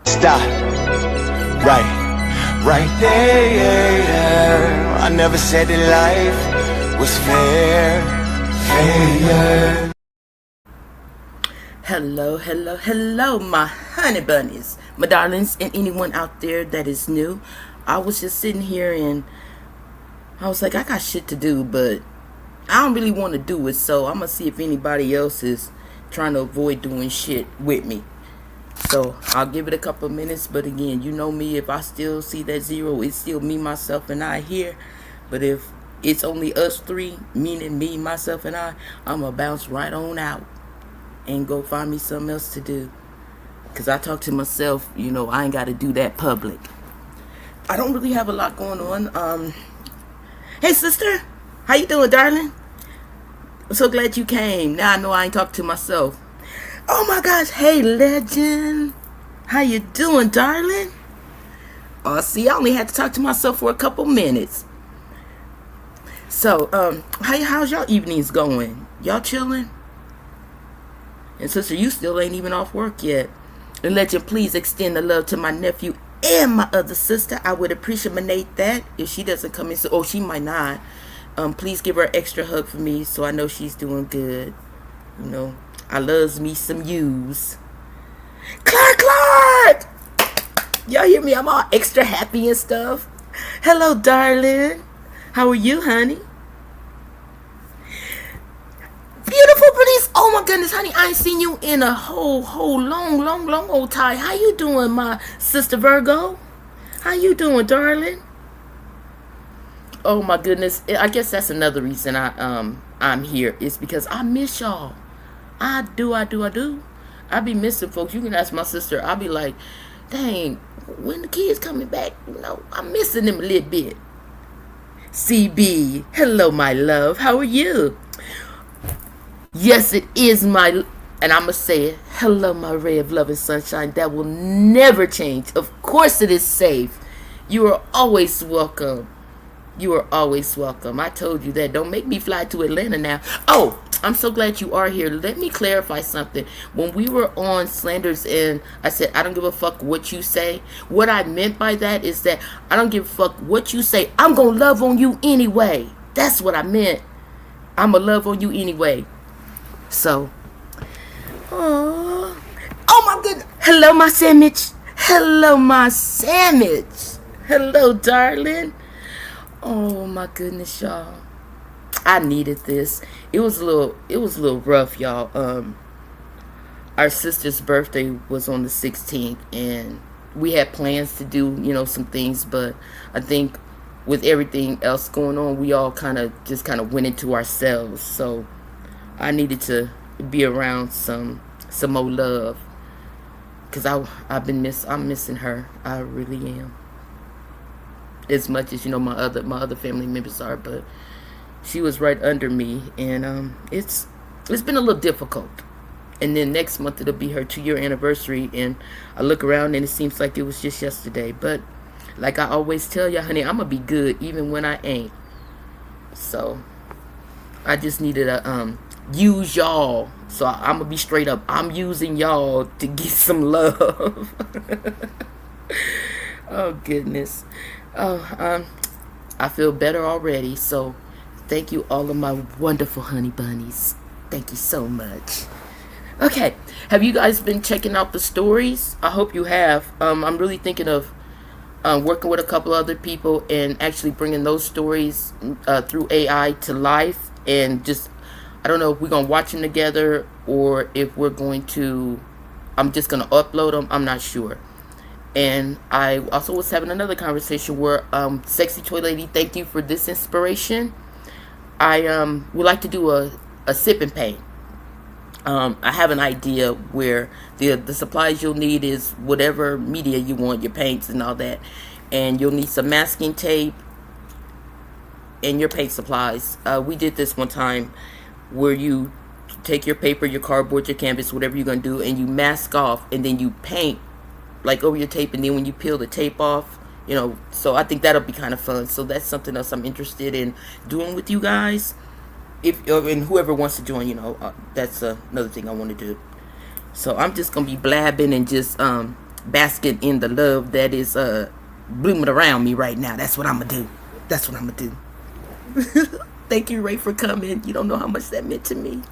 Stop. Right there. I never said that life was fair. Hello, my honey bunnies, my darlings, and anyone out there that is new. I was just sitting here and I was like, I got shit to do, but I don't really want to do it, so I'm gonna see if anybody else is trying to avoid doing shit with me. So I'll give it a couple of minutes, but again, you know me, if I still see that zero, it's still me, myself, and I here. But if it's only us three, meaning me, myself, and I'm gonna bounce right on out and go find me something else to do. Because I talk to myself, you know, I ain't got to do that public. I don't really have a lot going on. Hey, sister. How you doing, darling? I'm so glad you came. Now I know I ain't talking to myself. Oh, my gosh. Hey, legend. How you doing, darling? Oh, see, I only had to talk to myself for a couple minutes. So, how's y'all evenings going? Y'all chilling? And sister, you still ain't even off work yet. And legend, please extend the love to my nephew and my other sister. I would appreciate that if she doesn't come in. So, oh, she might not. Please give her an extra hug for me so I know she's doing good. You know, I loves me some yous. Clark! Y'all hear me? I'm all extra happy and stuff. Hello, darling. How are you, honey? Beautiful Bernice. Oh my goodness, honey, I ain't seen you in a whole long old time. How you doing, my sister Virgo? How you doing, darling? Oh my goodness, I guess that's another reason I'm here. It's because I miss y'all. I do. I be missing folks. You can ask my sister. I'll be like, dang, when the kids coming back? You know, I'm missing them a little bit. CB, hello, my love. How are you? Yes, it is and I'm going to say it, hello, my ray of love and sunshine. That will never change. Of course it is safe. You are always welcome. You are always welcome. I told you that. Don't make me fly to Atlanta now. Oh, I'm so glad you are here. Let me clarify something. When we were on Slanders and I said, I don't give a fuck what you say. What I meant by that is that I don't give a fuck what you say. I'm going to love on you anyway. That's what I meant. I'm going to love on you anyway. So, oh my goodness. Hello, my sandwich. Hello, my sandwich. Hello, darling. Oh my goodness, y'all. I needed this. It was a little rough, y'all. Our sister's birthday was on the 16th, and we had plans to do, you know, some things, but I think with everything else going on, we all kind of went into ourselves. So I needed to be around some more love, cause I'm missing her. I really am. As much as, you know, my other family members are, but she was right under me, and it's been a little difficult. And then next month it'll be her 2-year anniversary, and I look around and it seems like it was just yesterday. But like I always tell you, honey, I'm gonna be good even when I ain't. So I just needed to use y'all. So I'm gonna be straight up. I'm using y'all to get some love. Oh goodness. I feel better already. So thank you, all of my wonderful honey bunnies. Thank you so much. Okay, have you guys been checking out the stories? I hope you have. I'm really thinking of working with a couple other people and actually bringing those stories through AI to life, and just, I don't know if we're going to watch them together or if we're going to, I'm just going to upload them. I'm not sure. And I also was having another conversation where, Sexy Toy Lady, thank you for this inspiration. I would like to do a sip and paint. I have an idea where the supplies you'll need is whatever media you want, your paints and all that. And you'll need some masking tape and your paint supplies. We did this one time where you take your paper, your cardboard, your canvas, whatever you're going to do, and you mask off, and then you paint like over your tape, and then when you peel the tape off, you know, so I think that'll be kind of fun. So that's something else I'm interested in doing with you guys. And whoever wants to join, you know, that's another thing I want to do. So I'm just gonna be blabbing and just basking in the love that is blooming around me right now. That's what I'm gonna do. That's what I'm gonna do. Thank you, Ray, for coming. You don't know how much that meant to me.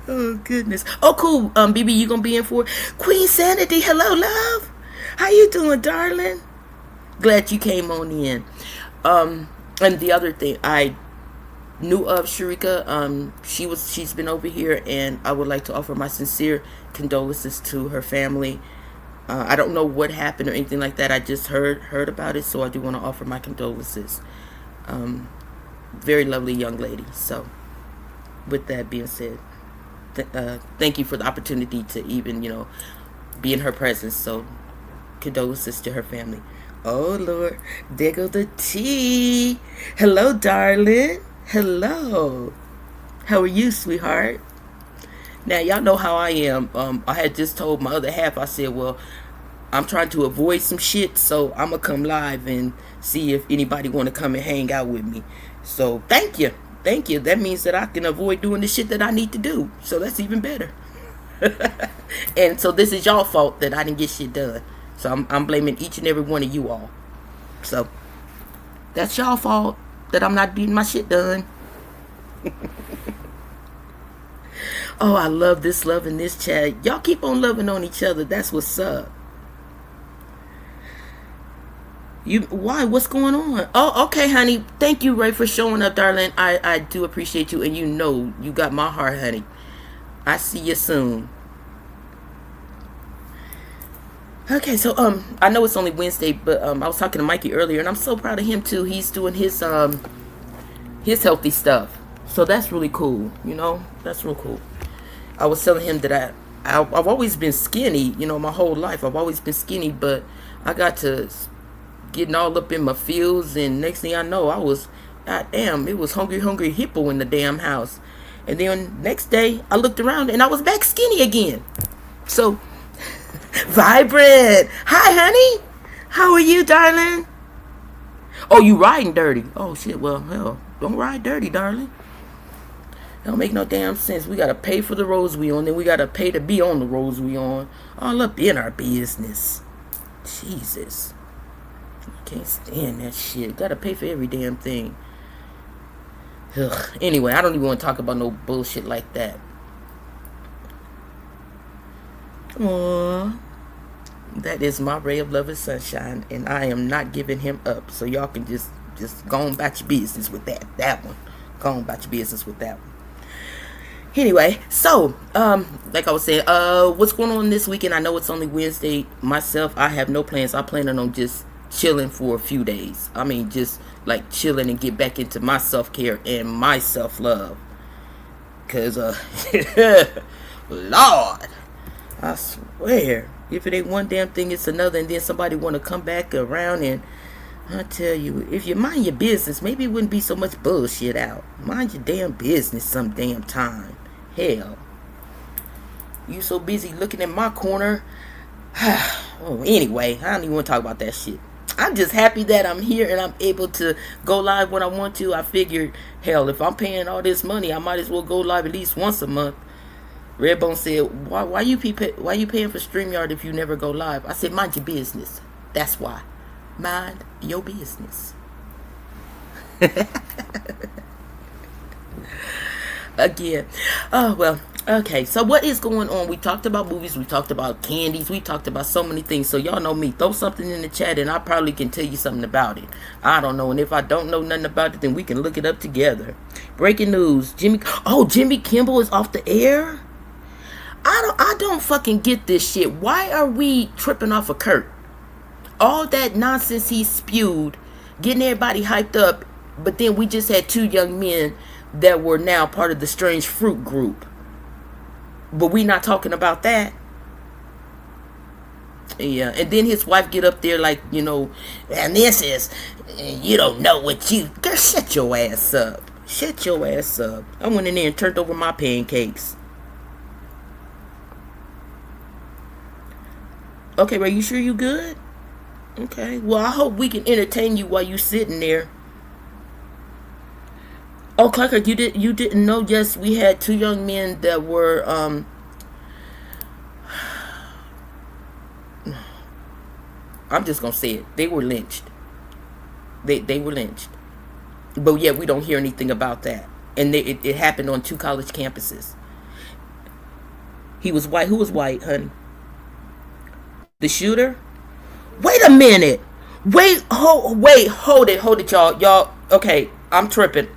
Oh goodness. Oh cool. BB, you gonna be in for Queen Sanity? Hello, love. How you doing, darling? Glad you came on in. And the other thing, I knew of Sharika. She's been over here, and I would like to offer my sincere condolences to her family. I don't know what happened or anything like that. I just heard about it, so I do want to offer my condolences. Very lovely young lady. So, with that being said, thank you for the opportunity to even, be in her presence. So, condolences to her family. Oh, Lord. There goes the tea. Hello, darling. Hello. How are you, sweetheart? Now, y'all know how I am. I had just told my other half, I said, well, I'm trying to avoid some shit, so I'm going to come live and see if anybody want to come and hang out with me. So, thank you. Thank you. That means that I can avoid doing the shit that I need to do. So, that's even better. And so, this is y'all fault that I didn't get shit done. So, I'm blaming each and every one of you all. So, that's y'all fault that I'm not getting my shit done. Oh, I love this love in this chat. Y'all keep on loving on each other. That's what's up. Why? What's going on? Oh, okay, honey. Thank you, Ray, for showing up, darling. I do appreciate you, and you got my heart, honey. I see you soon. Okay, so I know it's only Wednesday, but I was talking to Mikey earlier, and I'm so proud of him too. He's doing his healthy stuff, so that's really cool. That's real cool. I was telling him that I've always been skinny, my whole life. I've always been skinny, but I got to getting all up in my fields, and next thing I know, I was, goddamn, it was hungry hippo in the damn house. And then next day, I looked around and I was back skinny again. So, Vibrant. Hi, honey. How are you, darling? Oh, you riding dirty. Oh, shit. Well, hell, don't ride dirty, darling. Don't make no damn sense. We got to pay for the roads we on, then we got to pay to be on the roads we on. All up in our business. Jesus. I can't stand that shit. Got to pay for every damn thing. Ugh. Anyway, I don't even want to talk about no bullshit like that. Aww. That is my ray of love and sunshine, and I am not giving him up. So y'all can just go on about your business with that one. Go on about your business with that one. Anyway, so like I was saying, what's going on this weekend? I know it's only Wednesday. Myself, I have no plans. I'm planning on just chilling for a few days. I mean, just like chilling and get back into my self-care and my self-love. Cause Lord, I swear, if it ain't one damn thing, it's another, and then somebody want to come back around, and I tell you, if you mind your business, maybe it wouldn't be so much bullshit out. Mind your damn business some damn time. Hell, you so busy looking at my corner. Oh, anyway, I don't even want to talk about that shit. I'm just happy that I'm here and I'm able to go live when I want to. I figured, hell, if I'm paying all this money, I might as well go live at least once a month. Redbone said, why you paying for StreamYard if you never go live? I said, mind your business. That's why. Mind your business. Again. Oh, well. Okay, so what is going on? We talked about movies. We talked about candies. We talked about so many things. So y'all know me. Throw something in the chat and I probably can tell you something about it. I don't know. And if I don't know nothing about it, then we can look it up together. Breaking news. Jimmy Kimmel is off the air? I don't fucking get this shit. Why are we tripping off of Kurt? All that nonsense he spewed, getting everybody hyped up, but then we just had two young men that were now part of the Strange Fruit group. But we not talking about that. Yeah, and then his wife get up there like, and this is, you don't know what you, girl, shut your ass up. Shut your ass up. I went in there and turned over my pancakes. Okay, Ray, you sure you good? Okay, well, I hope we can entertain you while you sitting there. Oh, Clark, you didn't know? Yes, we had two young men that were I'm just gonna say it. They were lynched. They were lynched. But yeah, we don't hear anything about that. And it happened on 2 college campuses. He was white. Who was white, honey? The shooter? Wait a minute. Hold it, y'all. Okay, I'm tripping.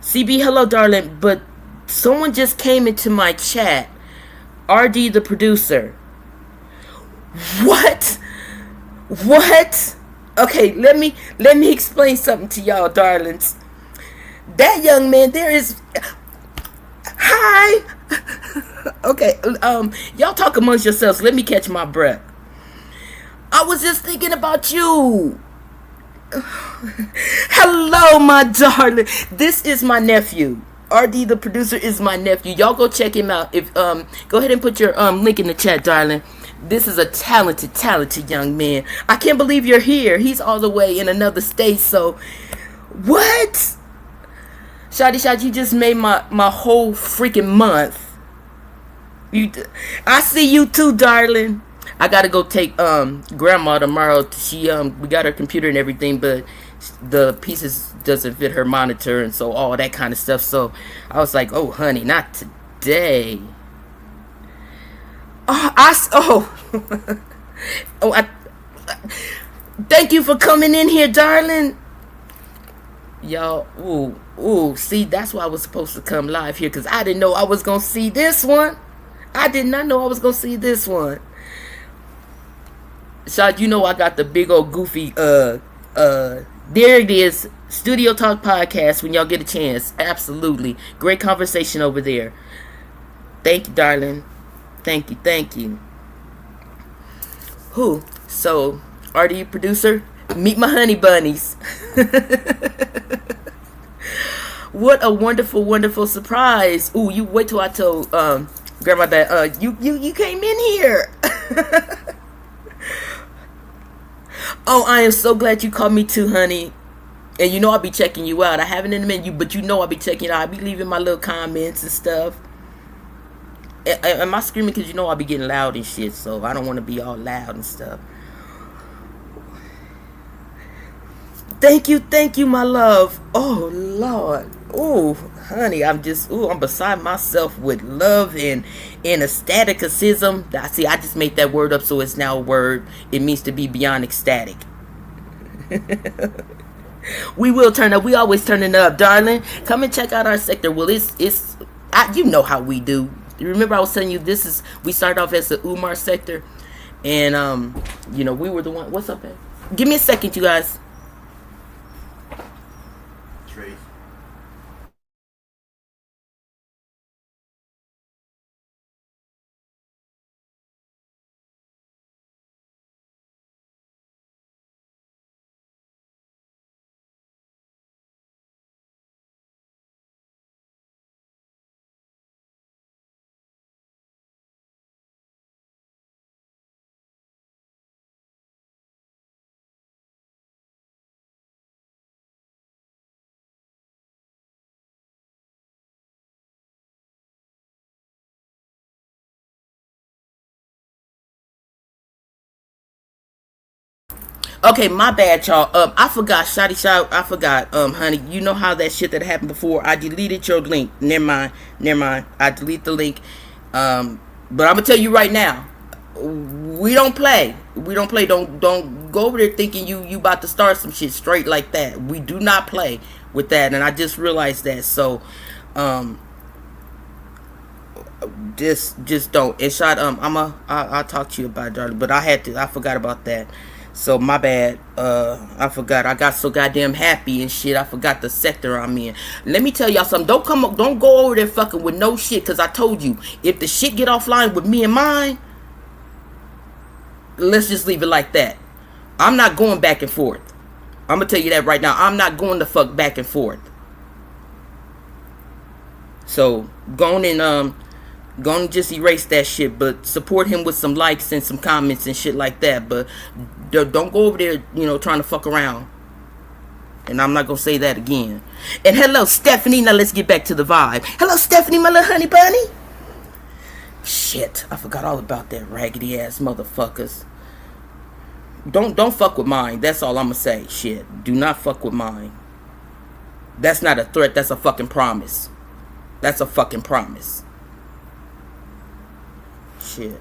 CB, hello, darling. But someone just came into my chat. RD, the producer. What? Okay, let me explain something to y'all, darlings. That young man, there is. Hi. Okay, y'all talk amongst yourselves. Let me catch my breath. I was just thinking about you. Hello, my darling. This is my nephew. RD, the producer, is my nephew. Y'all go check him out. If go ahead and put your link in the chat, darling. This is a talented young man. I can't believe you're here. He's all the way in another state. So, what? Shadi, you just made my whole freaking month. I see you too, darling. I gotta go take grandma tomorrow. We got her computer and everything, but the pieces doesn't fit her monitor and so all that kind of stuff. So I was like, oh honey, not today. Thank you for coming in here, darling. Y'all, see, that's why I was supposed to come live here, because I didn't know I was gonna see this one. I did not know I was gonna see this one. Shad, you know I got the big old goofy there it is, Studio Talk Podcast, when y'all get a chance. Absolutely. Great conversation over there. Thank you, darling. Thank you. So, RD producer, meet my honey bunnies. What a wonderful surprise. You wait till I told grandma that you came in here. Oh, I am so glad you called me too, honey. And you know I'll be checking you out. I haven't in a minute, but you know I'll be checking you out. I'll be leaving my little comments and stuff. Am I screaming? Because you know I'll be getting loud and shit, so I don't want to be all loud and stuff. Thank you, my love. Oh, Lord. Oh, honey, I'm beside myself with love and ecstaticism. See, I just made that word up, so it's now a word. It means to be beyond ecstatic. We will turn up. We always turning up, darling. Come and check out our sector. Well, you know how we do. Remember I was telling you we started off as the Umar sector, and we were the one. What's up, babe? Give me a second, you guys. Trace. Okay, my bad, y'all. I forgot, Shotty. I forgot, honey. You know how that shit that happened before? I deleted your link. Never mind. I delete the link. But I'm gonna tell you right now, we don't play. Don't go over there thinking you about to start some shit straight like that. We do not play with that, and I just realized that. So, just don't. And shot. I'll talk to you about it, darling. But I forgot about that. So my bad. I forgot. I got so goddamn happy and shit. I forgot the sector I'm in. Let me tell y'all something. Don't go over there fucking with no shit. Cause I told you, if the shit get offline with me and mine, let's just leave it like that. I'm not going back and forth. I'm gonna tell you that right now. I'm not going to fuck back and forth. So go on and just erase that shit, but support him with some likes and some comments and shit like that. But don't go over there, trying to fuck around. And I'm not gonna say that again. And hello, Stephanie. Now let's get back to the vibe. Hello, Stephanie, my little honey bunny. Shit, I forgot all about that raggedy ass motherfuckers. Don't fuck with mine. That's all I'm gonna say. Shit. Do not fuck with mine. That's not a threat. That's a fucking promise. That's a fucking promise. Shit.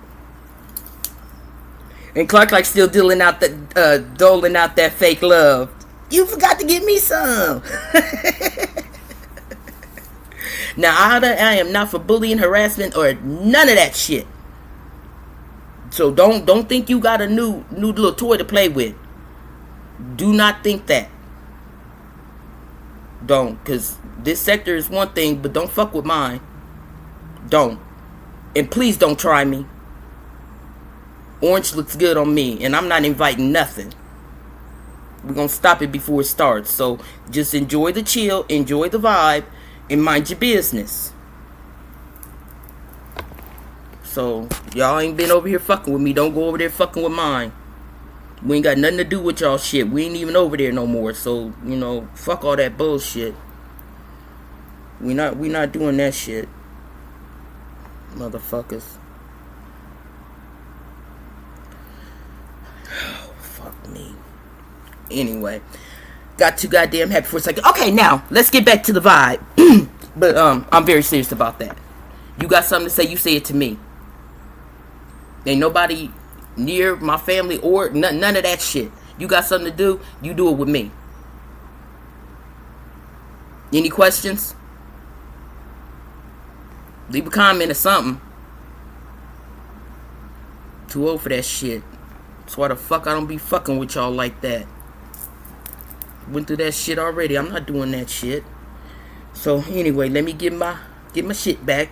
And Clark like still doling out that fake love. You forgot to give me some. Now I am not for bullying, harassment, or none of that shit. So don't think you got a new little toy to play with. Do not think that. Don't, cause this sector is one thing, but don't fuck with mine. Don't. And please don't try me. Orange looks good on me, and I'm not inviting nothing. We're gonna stop it before it starts. So just enjoy the chill, enjoy the vibe, and mind your business. So y'all ain't been over here fucking with me. Don't go over there fucking with mine. We ain't got nothing to do with y'all shit. We ain't even over there no more. So, fuck all that bullshit. We not doing that shit. Motherfuckers. Oh, fuck me. Anyway. Got too goddamn happy for a second. Okay, now, let's get back to the vibe. But, I'm very serious about that. You got something to say, you say it to me. Ain't nobody near my family or none of that shit. You got something to do, you do it with me. Any questions? Leave a comment or something. Too old for that shit. That's why the fuck I don't be fucking with y'all like that. Went through that shit already. I'm not doing that shit. So anyway, let me get my shit back.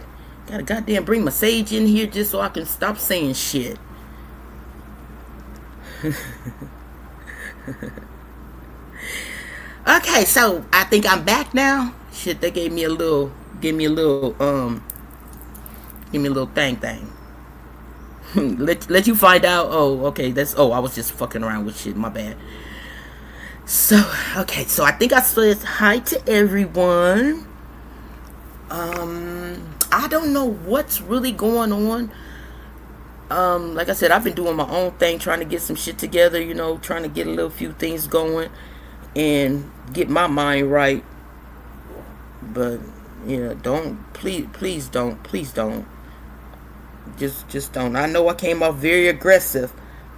Gotta goddamn bring my sage in here just so I can stop saying shit. Okay, so I think I'm back now. Shit, they gave me a little thing. let you find out. Oh, okay, I was just fucking around with shit, my bad. So, okay, so I think I said hi to everyone. I don't know what's really going on. Like I said, I've been doing my own thing, trying to get some shit together, trying to get a little few things going and get my mind right. But, please don't. Just don't. I know I came off very aggressive,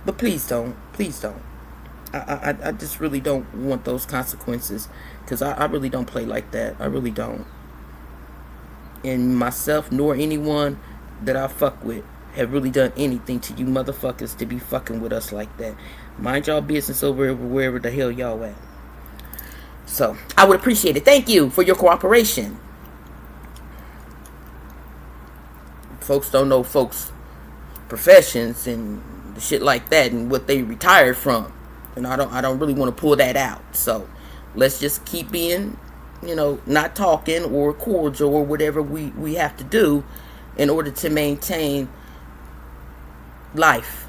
but please don't. I just really don't want those consequences, because I really don't play like that. I really don't. And myself nor anyone that I fuck with have really done anything to you motherfuckers to be fucking with us like that. Mind y'all business over wherever the hell y'all at. So, I would appreciate it. Thank you for your cooperation. Folks don't know folks' professions and shit like that and what they retired from. And I don't really want to pull that out. So, let's just keep being, not talking or cordial or whatever we have to do in order to maintain life.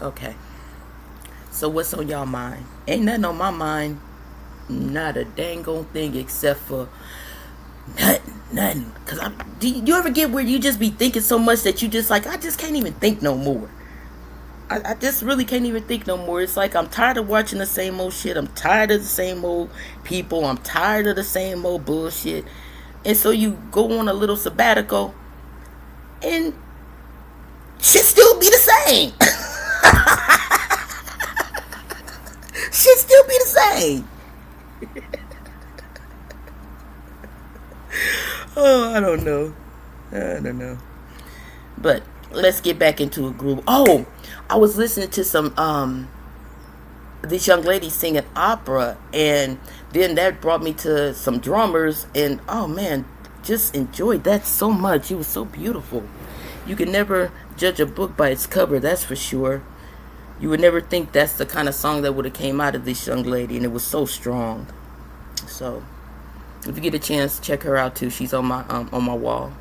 Okay. So what's on y'all mind? Ain't nothing on my mind. Not a dang on thing except for nothing. Cause do you ever get where you just be thinking so much that you just like, I just can't even think no more. I just really can't even think no more. It's like I'm tired of watching the same old shit. I'm tired of the same old people. I'm tired of the same old bullshit. And so you go on a little sabbatical and shit still be the same. Shit still be the same. Oh, I don't know. But let's get back into a groove. Oh, I was listening to some this young lady singing opera, and then that brought me to some drummers, and oh man, just enjoyed that so much. It was so beautiful. You can never judge a book by its cover, that's for sure. You would never think that's the kind of song that would have came out of this young lady, and it was so strong. So, if you get a chance, check her out too. She's on my wall.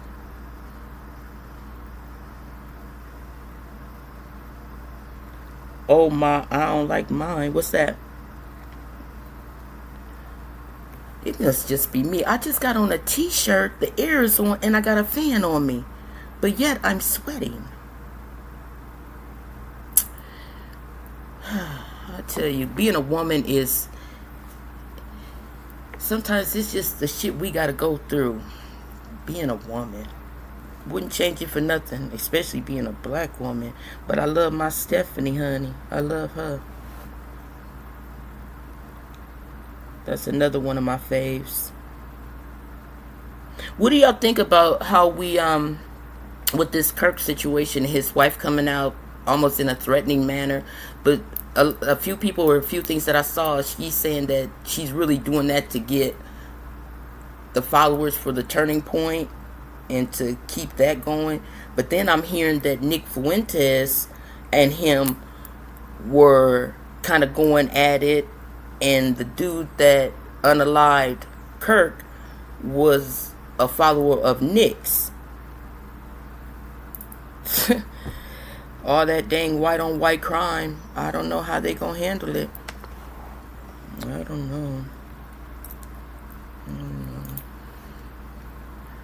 Oh my, I don't like mine. What's that? It must just be me. I just got on a t-shirt, the air is on, and I got a fan on me. But yet I'm sweating. I tell you, being a woman is... Sometimes it's just the shit we gotta go through. Being a woman. Wouldn't change it for nothing. Especially being a black woman. But I love my Stephanie, honey. I love her. That's another one of my faves. What do y'all think about how we, with this Kirk situation, his wife coming out almost in a threatening manner, but a few people or a few things that I saw, she's saying that she's really doing that to get the followers for the Turning Point and to keep that going. But then I'm hearing that Nick Fuentes and him were kind of going at it, and the dude that unalived Kirk was a follower of Nick's. All that dang white on white crime. I don't know how they gonna handle it. I don't know.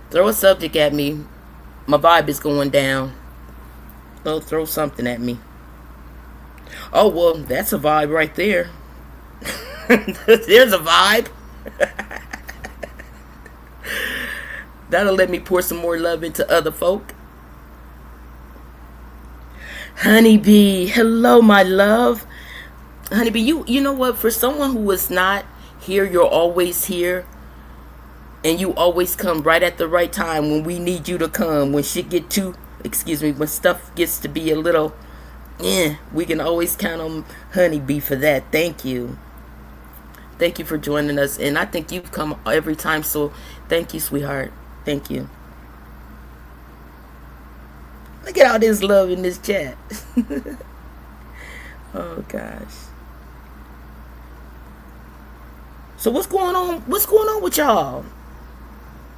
Throw a subject at me. My vibe is going down. Throw something at me. Oh, well, that's a vibe right there. There's a vibe. That'll let me pour some more love into other folk. Honeybee, hello, my love. Honeybee, you know what? For someone who is not here, you're always here. And you always come right at the right time when we need you to come. When shit get too, when stuff gets to be a little, we can always count on Honeybee for that. Thank you. Thank you for joining us. And I think you've come every time. So thank you, sweetheart. Thank you. Look at all this love in this chat. Oh, gosh. So what's going on? What's going on with y'all?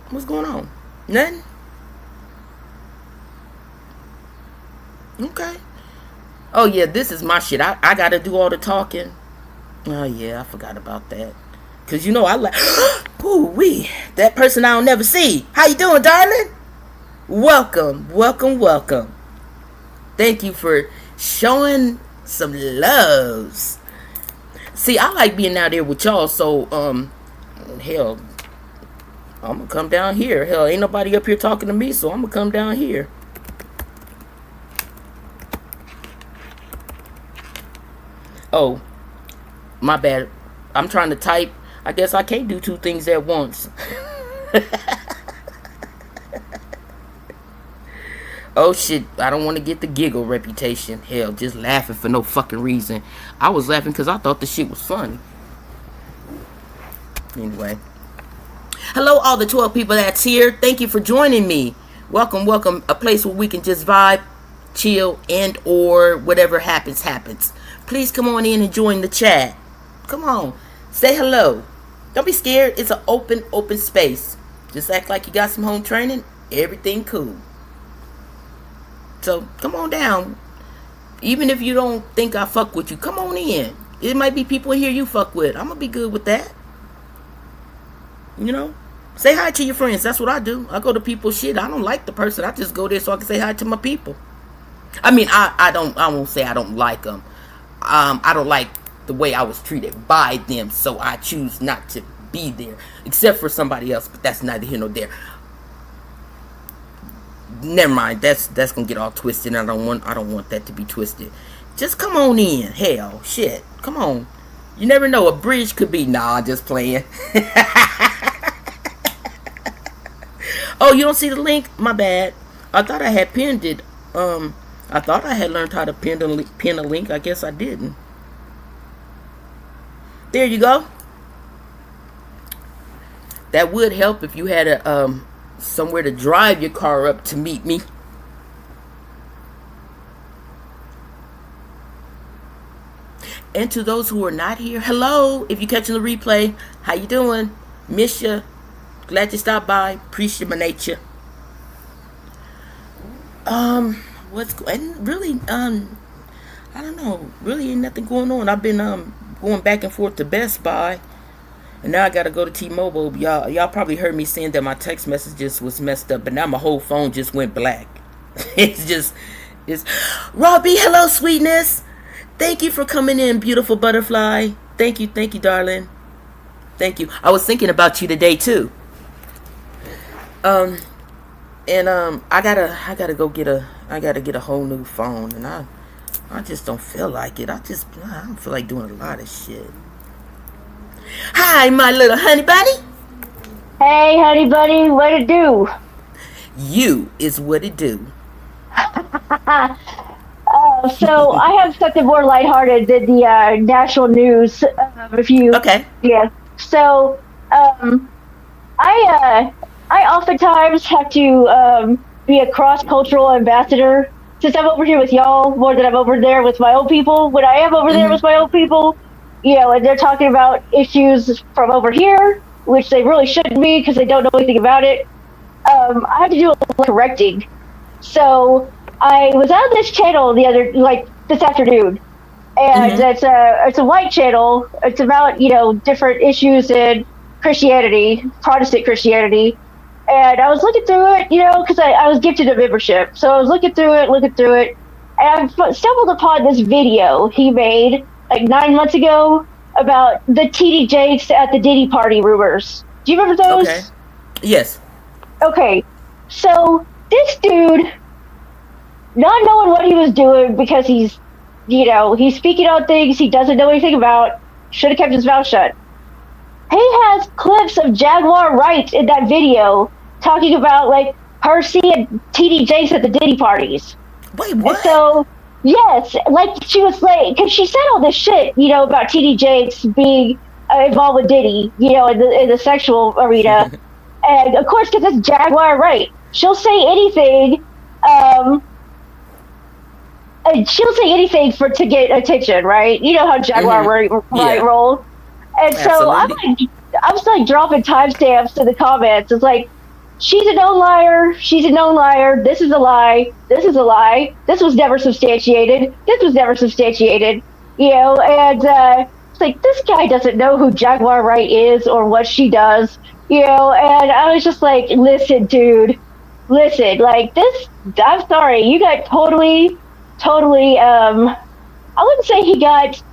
What's going on? Nothing? Okay. Oh, yeah, this is my shit. I got to do all the talking. Oh, yeah, I forgot about that. Because, you know, I like... Ooh-wee. That person I'll never see. How you doing, darling? Welcome, welcome, welcome. Thank you for showing some loves. See, I like being out there with y'all, so, hell, I'm gonna come down here. Hell, ain't nobody up here talking to me, so I'm gonna come down here. Oh, my bad. I'm trying to type. I guess I can't do two things at once. Oh shit, I don't want to get the giggle reputation. Hell, just laughing for no fucking reason. I was laughing because I thought the shit was funny. Anyway. Hello, all the 12 people that's here. Thank you for joining me. Welcome, welcome. A place where we can just vibe, chill, and or whatever happens, happens. Please come on in and join the chat. Come on. Say hello. Don't be scared. It's an open space. Just act like you got some home training. Everything cool. So, come on down. Even if you don't think I fuck with you, come on in. It might be people in here you fuck with. I'm gonna be good with that. You know? Say hi to your friends. That's what I do. I go to people's shit. I don't like the person. I just go there so I can say hi to my people. I mean, I won't say I don't like them. I don't like the way I was treated by them, so I choose not to be there. Except for somebody else, but that's neither here nor there. Never mind. That's gonna get all twisted. And I don't want that to be twisted. Just come on in. Hell, shit. Come on. You never know. A bridge could be. Nah, just playing. Oh, you don't see the link? My bad. I thought I had pinned it. I thought I had learned how to pin a link. I guess I didn't. There you go. That would help if you had a somewhere to drive your car up to meet me. And to those who are not here, hello. If you're catching the replay, how you doing? Miss ya. Glad you stopped by. Appreciate you. What's going? Really, I don't know. Really ain't nothing going on. I've been going back and forth to Best Buy, and now I gotta go to T-Mobile. Y'all probably heard me saying that my text messages was messed up, but now my whole phone just went black. It's Robbie. Hello, sweetness. Thank you for coming in, beautiful butterfly. Thank you, darling. Thank you. I was thinking about you today too. Um, and I gotta go get a whole new phone, and I just don't feel like it. I don't feel like doing a lot of shit. Hi, my little honey bunny. Hey, honey bunny, what it do? You is what it do. So I have something more lighthearted than the national news. If you, Okay. yeah. So I oftentimes have to be a cross-cultural ambassador. Since I'm over here with y'all more than I'm over there with my old people. When I am over there with my old people, and they're talking about issues from over here, which they really shouldn't be because they don't know anything about it. I have to do a little correcting. So I was on this channel this afternoon, and it's a white channel. It's about different issues in Christianity, Protestant Christianity, and I was looking through it, because I was gifted a membership, so I was looking through it, and I stumbled upon this video he made like 9 months ago about the TD Jakes at the Diddy party rumors. Do you remember those? Okay. Yes. Okay, so this dude, not knowing what he was doing because he's speaking on things he doesn't know anything about, should have kept his mouth shut. He has clips of Jaguar Wright in that video talking about like her seeing TD Jakes at the Diddy parties. Wait, what? And so, yes, like she was like, because she said all this shit, about TD Jakes being involved with Diddy, in the sexual arena. And of course, because it's Jaguar Wright, she'll say anything. And she'll say anything to get attention, right? You know how Jaguar Wright rolls. And so I'm just like dropping timestamps in the comments. It's like, she's a known liar. She's a known liar. This is a lie. This is a lie. This was never substantiated. This was never substantiated. And it's like, this guy doesn't know who Jaguar Wright is or what she does. And I was just like, listen, dude, listen, like this, I'm sorry, you got totally, I wouldn't say he got,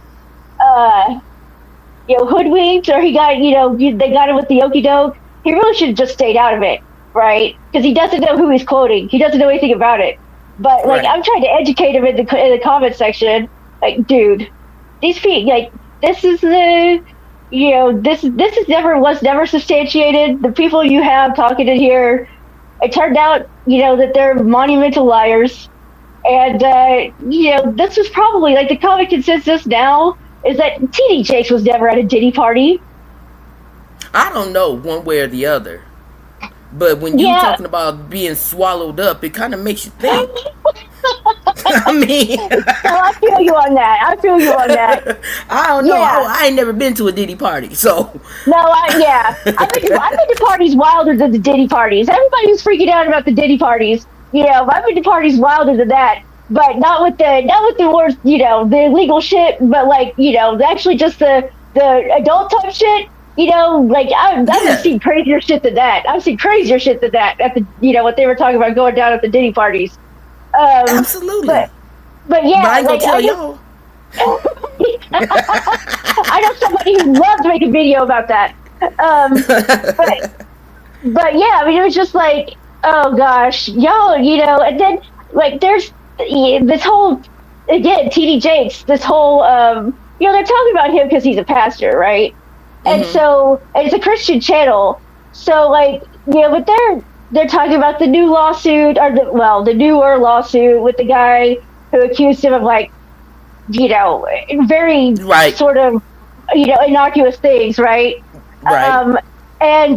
hoodwinked or he got, they got him with the okie doke. He really should have just stayed out of it, right? Because he doesn't know who he's quoting. He doesn't know anything about it. But like, I'm trying to educate him in the comment section. Like, dude, these people, like, this is the, this is was never substantiated. The people you have talking in here, it turned out, that they're monumental liars. And, this was probably, like, the common consensus now is that TD Jakes was never at a Diddy party. I don't know one way or the other. But when you're talking about being swallowed up, it kind of makes you think. I mean, I feel you on that. I I don't know. I ain't never been to a Diddy party, so. No, I've been to parties wilder than the Diddy parties. Everybody was freaking out about the Diddy parties. I've been to parties wilder than that, but not with the worst, the illegal shit, but like, actually just the adult type shit. I've seen crazier shit than that. I've seen crazier shit than that at the, what they were talking about going down at the Diddy parties. Absolutely. But yeah, but I ain't gonna tell y'all. I know somebody who loves to make a video about that. But yeah, I mean, it was just like, oh gosh, y'all, and then like there's this whole, again, TD Jakes, this whole, they're talking about him because he's a pastor, right? And so, and it's a Christian channel. So like, but they're talking about the new lawsuit, or the newer lawsuit with the guy who accused him of like, very sort of, innocuous things, right? Right. And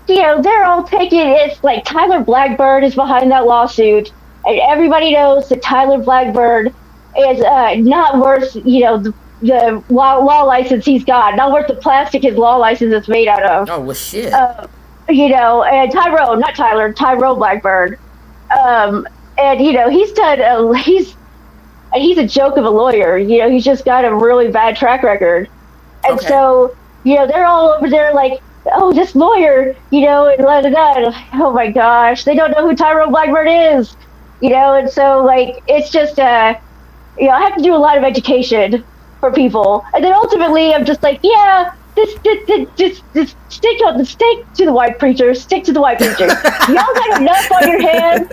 they're all taking it's like Tyler Blackburn is behind that lawsuit, and everybody knows that Tyler Blackburn is not worth, the law license he's got, not worth the plastic his law license is made out of. Oh, well, shit. And Tyrone Blackburn. And, he's done, and he's a joke of a lawyer. He's just got a really bad track record. And Okay. so, they're all over there like, oh, this lawyer, and la da da. Oh my gosh, they don't know who Tyrone Blackburn is, and so like it's just I have to do a lot of education for people, and then ultimately I'm just like, yeah, this stick to the white preachers, stick to the white preachers. Y'all got enough on your hands.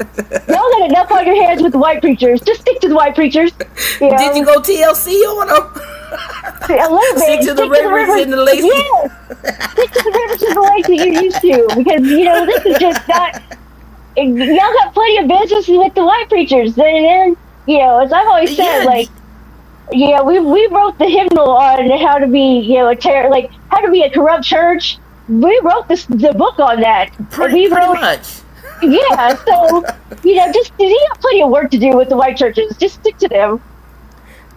Y'all got enough on your hands with the white preachers. Just stick to the white preachers. Did you go TLC on them? A little bit. Stick to the rivers and the lakes. Yeah. Stick to the rivers and the lakes that you're used to, because this is just not. Y'all got plenty of business with the white preachers. They're as I've always said, like. Yeah, we wrote the hymnal on how to be, how to be a corrupt church. We wrote the book on that. Pretty much. Yeah, so just you have plenty of work to do with the white churches. Just stick to them.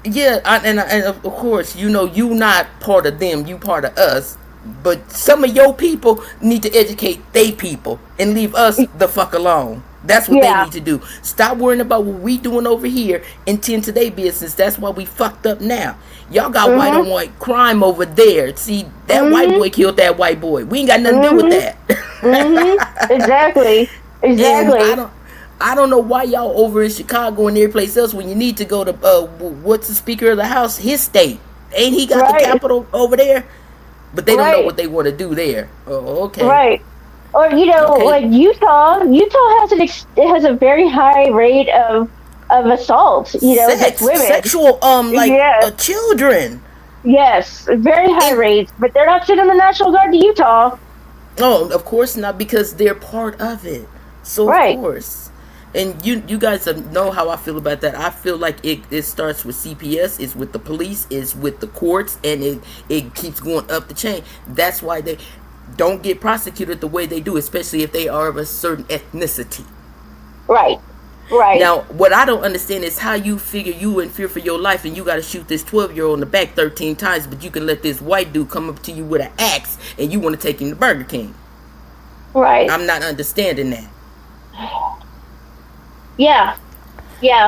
Yeah, and of course, you not part of them, you part of us. But some of your people need to educate they people and leave us the fuck alone. That's what they need to do. Stop worrying about what we doing over here and tend to their business. That's why we fucked up now. Y'all got white on white crime over there. See, that white boy killed that white boy. We ain't got nothing to do with that. Exactly. And I don't know why y'all over in Chicago and every place else when you need to go to what's the Speaker of the House? His state. Ain't he got the Capitol over there? But they don't know what they want to do there. Oh, okay. Right. Or like Utah has a very high rate of assault. With women, sexual children. Yes, very high rates. But they're not sending the National Guard to Utah. Oh, of course not, because they're part of it. So of course. And you guys know how I feel about that. I feel like it starts with CPS, it's with the police, it's with the courts, and it keeps going up the chain. That's why they don't get prosecuted the way they do, especially if they are of a certain ethnicity. Right. Now, what I don't understand is how you figure you in fear for your life and you got to shoot this 12-year-old in the back 13 times, but you can let this white dude come up to you with an axe and you want to take him to Burger King. Right. I'm not understanding that. Yeah.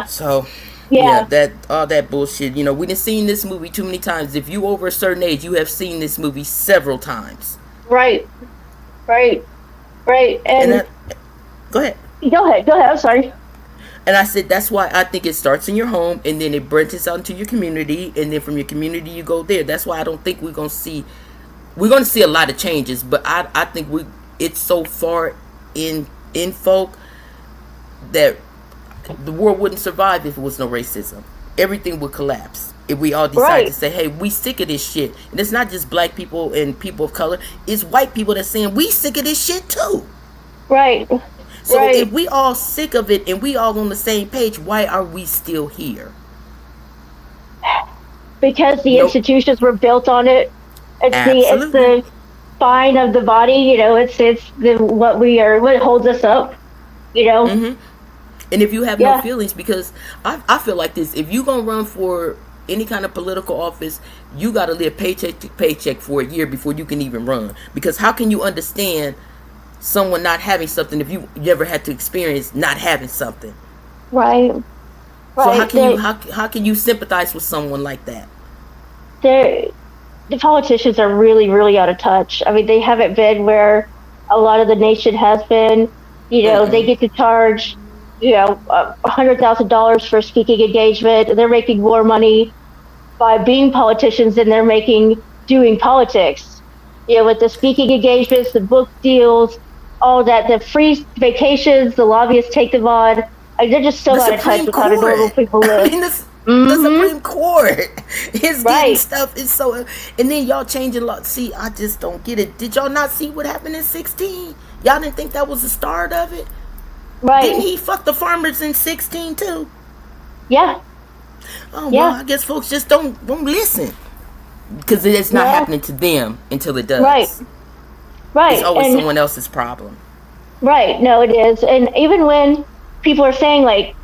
So, that all that bullshit. We done seen this movie too many times. If you over a certain age, you have seen this movie several times. Right. And go ahead. Go ahead. I'm sorry. And I said that's why I think it starts in your home and then it branches out into your community, and then from your community you go there. That's why I don't think we're gonna see a lot of changes, but I think it's so far in folk that the world wouldn't survive if it was no racism. Everything would collapse if we all decide to say, hey, we sick of this shit. And it's not just black people and people of color, it's white people that's saying we sick of this shit too. Right. So if we all sick of it and we all on the same page, why are we still here? Because the institutions were built on it. It's the spine of the body, it's what holds us up, Mm-hmm. And if you have no feelings, because I feel like this, if you gonna run for any kind of political office, you gotta live paycheck to paycheck for a year before you can even run. Because how can you understand someone not having something if you never had to experience not having something? Right. So how can you sympathize with someone like that? The politicians are really, really out of touch. I mean, they haven't been where a lot of the nation has been. They get to charge $100,000 for speaking engagement, and they're making more money by being politicians than they're making doing politics. With the speaking engagements, the book deals, all that, the free vacations, the lobbyists take them on. They're just so out of touch with how the normal people live. I mean, the Supreme Court is getting stuff. Is so, and then y'all changing law. See, I just don't get it. Did y'all not see what happened in 16? Y'all didn't think that was the start of it? Right. Didn't he fuck the farmers in 16 too? Yeah. Oh, well, I guess folks just don't listen. Because it's not happening to them until it does. Right. It's always someone else's problem. Right. No, it is. And even when people are saying, like,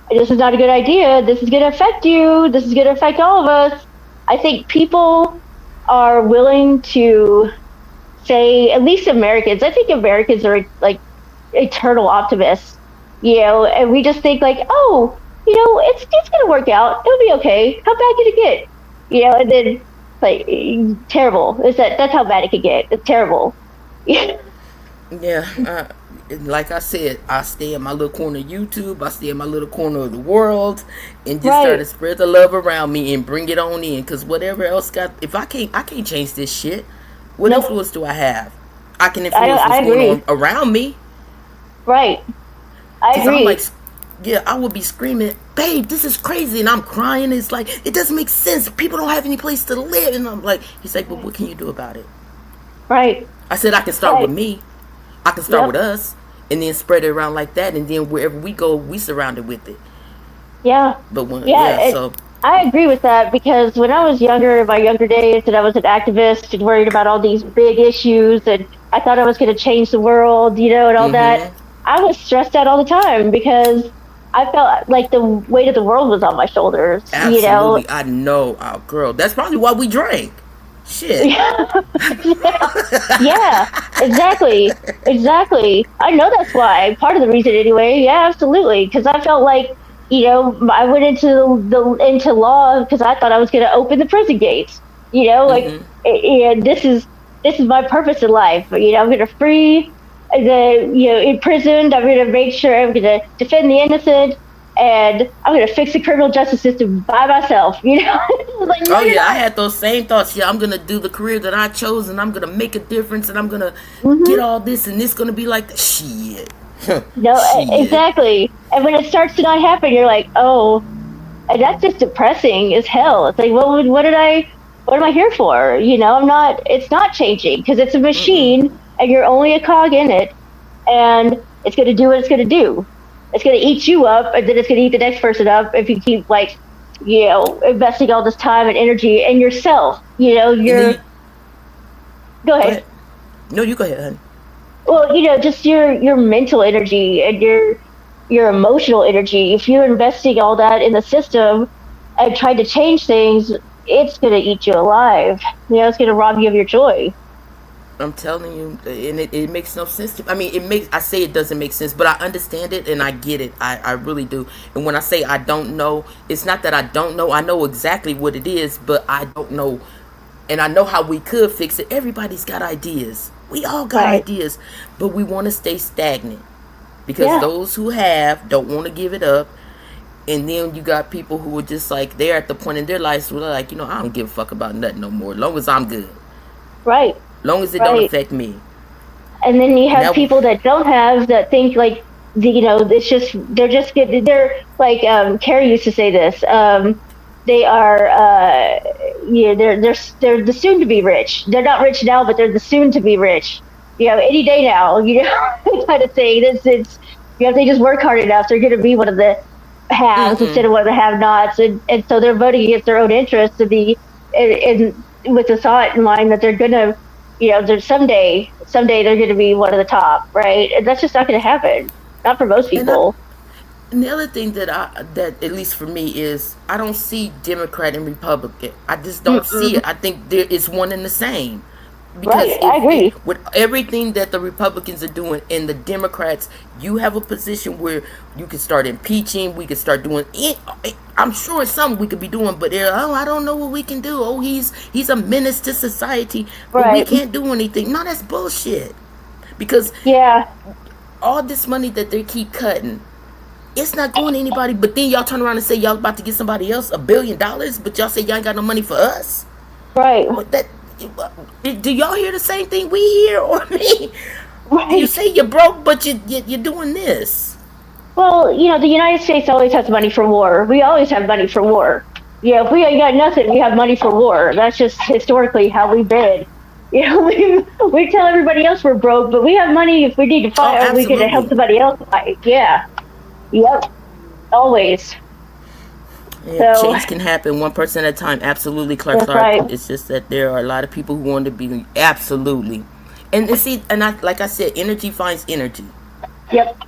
this is not a good idea, this is going to affect you, this is going to affect all of us, I think people are willing to say, at least Americans, I think Americans are, like, eternal optimists, and we just think, like, oh, it's gonna work out. It'll be okay. How bad could it get? And then like terrible. That's how bad it could get. It's terrible. Yeah, like I said, I stay in my little corner of YouTube. I stay in my little corner of the world, and just try to spread the love around me and bring it on in. Cause whatever else if I can't change this shit. What influence do I have? I can influence what's going on around me. Right. I agree. I'm like, yeah, I would be screaming, babe, this is crazy, and I'm crying. It's like, it doesn't make sense. People don't have any place to live, and I'm like, he's like, but what can you do about it? Right. I said I can start with me. I can start with us, and then spread it around like that, and then wherever we go, we surrounded with it. Yeah. But so I agree with that, because when I was younger, in my younger days, and I was an activist and worried about all these big issues, and I thought I was going to change the world, and all that, I was stressed out all the time because I felt like the weight of the world was on my shoulders. Absolutely. I know, girl. That's probably why we drank. Shit. Yeah, exactly. I know that's why. Part of the reason, anyway. Yeah, absolutely. Because I felt like, I went into law because I thought I was going to open the prison gates. And this is my purpose in life. I'm going to free the imprisoned. I'm going to make sure I'm going to defend the innocent. And I'm going to fix the criminal justice system by myself, like, no, I had those same thoughts. Yeah, I'm going to do the career that I chose, and I'm going to make a difference, and I'm going to get all this, and this going to be like the shit. No, exactly. And when it starts to not happen, you're like, oh, and that's just depressing as hell. It's like, what am I here for? It's not changing because it's a machine and you're only a cog in it, and it's going to do what it's going to do. It's going to eat you up, and then it's going to eat the next person up if you keep, investing all this time and energy in yourself. Go ahead. No, you go ahead, honey. Well, just your mental energy and your emotional energy. If you're investing all that in the system and trying to change things, it's going to eat you alive. It's going to rob you of your joy. I'm telling you, and it makes no sense to. I mean, I say it doesn't make sense, but I understand it and I get it. I really do. And when I say I don't know, it's not that I don't know. I know exactly what it is, but I don't know. And I know how we could fix it. Everybody's got ideas. We all got ideas, but we want to stay stagnant because those who have don't want to give it up. And then you got people who are just like, they're at the point in their lives where they're like, I don't give a fuck about nothing no more, as long as I'm good. Right. Long as it don't affect me. And then you have people that don't have, that think like, it's just, they're just good. They're like, Carrie used to say this. They are, they're the soon to be rich. They're not rich now, but they're the soon to be rich. Any day now, kind of thing. It's if they just work hard enough, they're going to be one of the haves instead of one of the have-nots. And so they're voting against their own interests to be, and with the thought in mind that they're going to, there's someday they're going to be one of the top, right? And that's just not going to happen. Not for most people. And the other thing that at least for me is I don't see Democrat and Republican. I just don't see it. I think it's one and the same. Because I agree. With everything that the Republicans are doing and the Democrats, you have a position where you can start impeaching. We could start doing it. I'm sure it's something we could be doing, but I don't know what we can do. Oh, he's a menace to society, but we can't do anything. No, that's bullshit. Because all this money that they keep cutting, it's not going to anybody. But then y'all turn around and say y'all about to get somebody else $1 billion, but y'all say y'all ain't got no money for us. Right. Do y'all hear the same thing we hear, or me? Right. You say you're broke, but you're doing this. Well, the United States always has money for war. We always have money for war. If we ain't got nothing, we have money for war. That's just historically how we've been. We tell everybody else we're broke, but we have money if we need to fight, or we can help somebody else fight. Yeah. Yep. Always. Yeah, change can happen one person at a time. Absolutely, Clark. Right. It's just that there are a lot of people who want to be absolutely, and like I said, energy finds energy. Yep.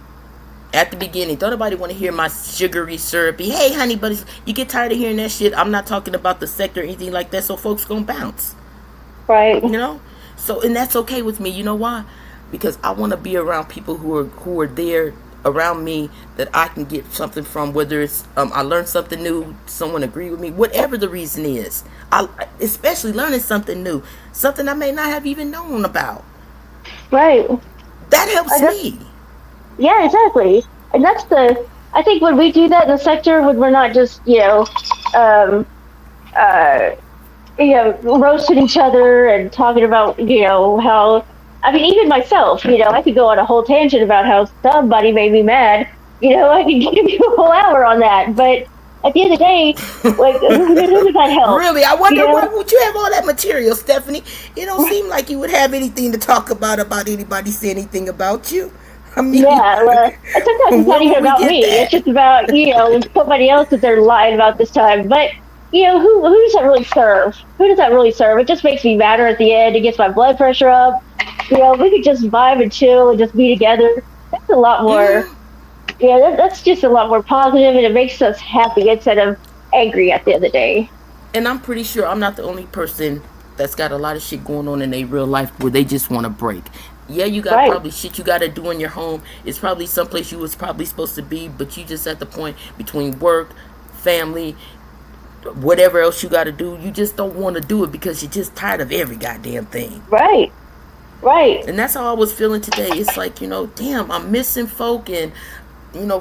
At the beginning, don't nobody want to hear my sugary, syrupy. Hey, honey, buddies, you get tired of hearing that shit. I'm not talking about the sector or anything like that. So folks gonna bounce. Right. So and that's okay with me. You know why? Because I want to be around people who are there around me that I can get something from, whether it's I learned something new, someone agree with me, whatever the reason is. I especially learning something new, something I may not have even known about. Right. That helps me. Yeah, exactly. And that's I think when we do that in the sector, when we're not just, uh, roasting each other and talking about, how, I mean, even myself, I could go on a whole tangent about how somebody made me mad. I could give you a whole hour on that. But at the end of the day, like, who does that help? Really, I wonder why would you have all that material, Stephanie? It don't seem like you would have anything to talk about anybody saying anything about you. I mean, yeah, sometimes it's not even about me. It's just about, somebody else that they're lying about this time. But, who does that really serve? Who does that really serve? It just makes me madder at the end. It gets my blood pressure up. We could just vibe and chill and just be together. That's a lot more, that's just a lot more positive, and it makes us happy instead of angry at the end of the day. And I'm pretty sure I'm not the only person that's got a lot of shit going on in their real life where they just want to break. Yeah, you got probably shit you got to do in your home. It's probably someplace you was probably supposed to be, but you just at the point between work, family, whatever else you got to do, you just don't want to do it because you're just tired of every goddamn thing. Right. And that's how I was feeling today. It's like, damn, I'm missing folk, and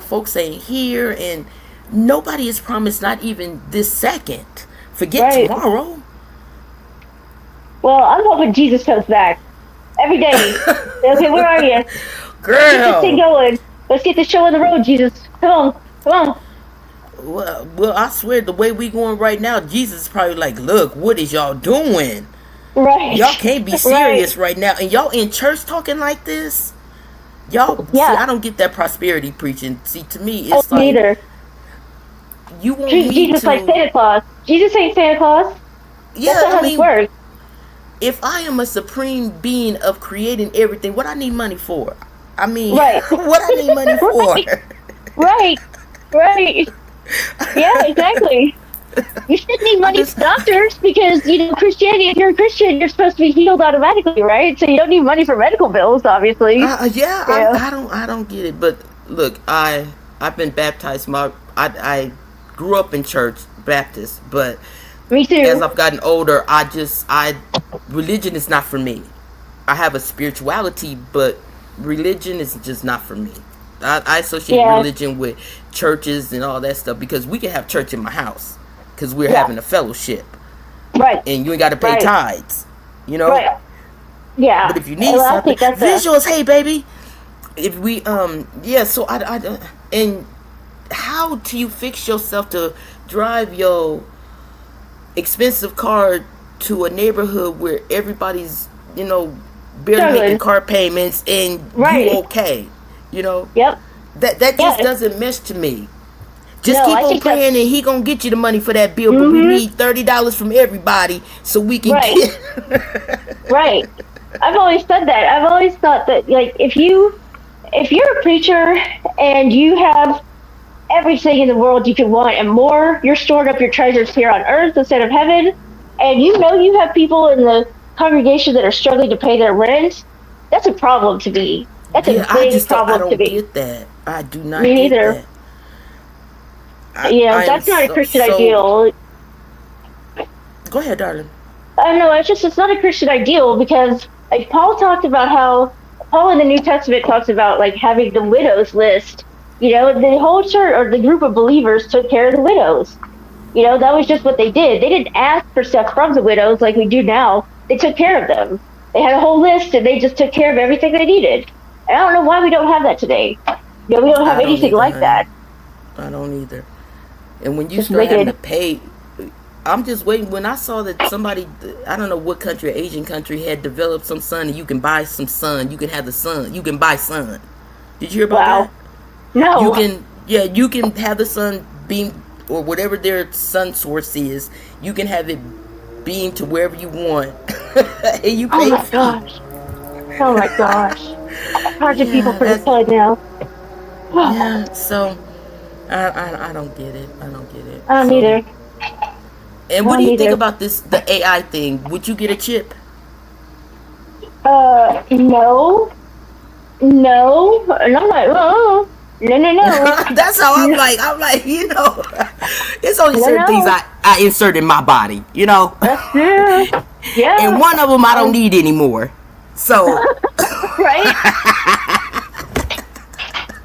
folks ain't here, and nobody is promised, not even this second. Forget tomorrow. Well, I'm hoping Jesus comes back every day. Okay, where are you? Girl. Get this thing going. Let's get this show on the road, Jesus. Come on. Well, I swear, the way we going right now, Jesus is probably like, look, what is y'all doing? Right. Y'all can't be serious right now. And y'all in church talking like this? Y'all, see, I don't get that prosperity preaching. See, to me, it's like, neither. You won't treat Jesus like Santa Claus. Jesus ain't Santa Claus. Yeah, that's not how this works. If I am a supreme being of creating everything, what I need money for? I mean, what I need money for? Right. Yeah, exactly. You shouldn't need money from doctors because, Christianity, if you're a Christian, you're supposed to be healed automatically, right? So you don't need money for medical bills, obviously. I don't get it. But look, I've been baptized. I grew up in church, Baptist, but me too. As I've gotten older, religion is not for me. I have a spirituality, but religion is just not for me. I associate religion with churches and all that stuff because we can have church in my house because we're having a fellowship. Right. And you ain't got to pay tithes, Right. Yeah. But if you need something, visuals, hey, baby. If we, so and how do you fix yourself to drive your expensive car to a neighborhood where everybody's, barely making car payments and you okay? Yep. That just doesn't mesh to me. Just keep on praying and he gonna get you the money for that bill, but we need $30 from everybody so we can get Right. I've always said that. I've always thought that, like, if you're a preacher and you have everything in the world you could want and more, you're storing up your treasures here on earth instead of heaven, and you have people in the congregation that are struggling to pay their rent, that's a problem to me. That's a big problem to me. I don't get that. I do not me neither. Get that. That's not a Christian ideal. Go ahead, darling. I don't know, it's not a Christian ideal because, like, Paul in the New Testament talks about, like, having the widows list. The whole church or the group of believers took care of the widows. That was just what they did. They didn't ask for stuff from the widows like we do now. They took care of them. They had a whole list and they just took care of everything they needed. And I don't know why we don't have that today. We don't have anything like that. I don't either. And when you start having to pay, I'm just waiting. When I saw that somebody, I don't know what country, Asian country, had developed some sun and you can buy some sun. You can have the sun. You can buy sun. Did you hear about that? No. You can have the sun beam or whatever their sun source is. You can have it beam to wherever you want. And you pay. Oh my gosh. Charging people for the sun now. Yeah, so I don't get it. I don't get it. I don't either. And what do you think about the AI thing? Would you get a chip? No. And I'm like, No, no, no. That's how I'm like. I'm like, it's only No, certain things no. I insert in my body, That's true. and Yeah. one of them I don't need anymore. So, Right?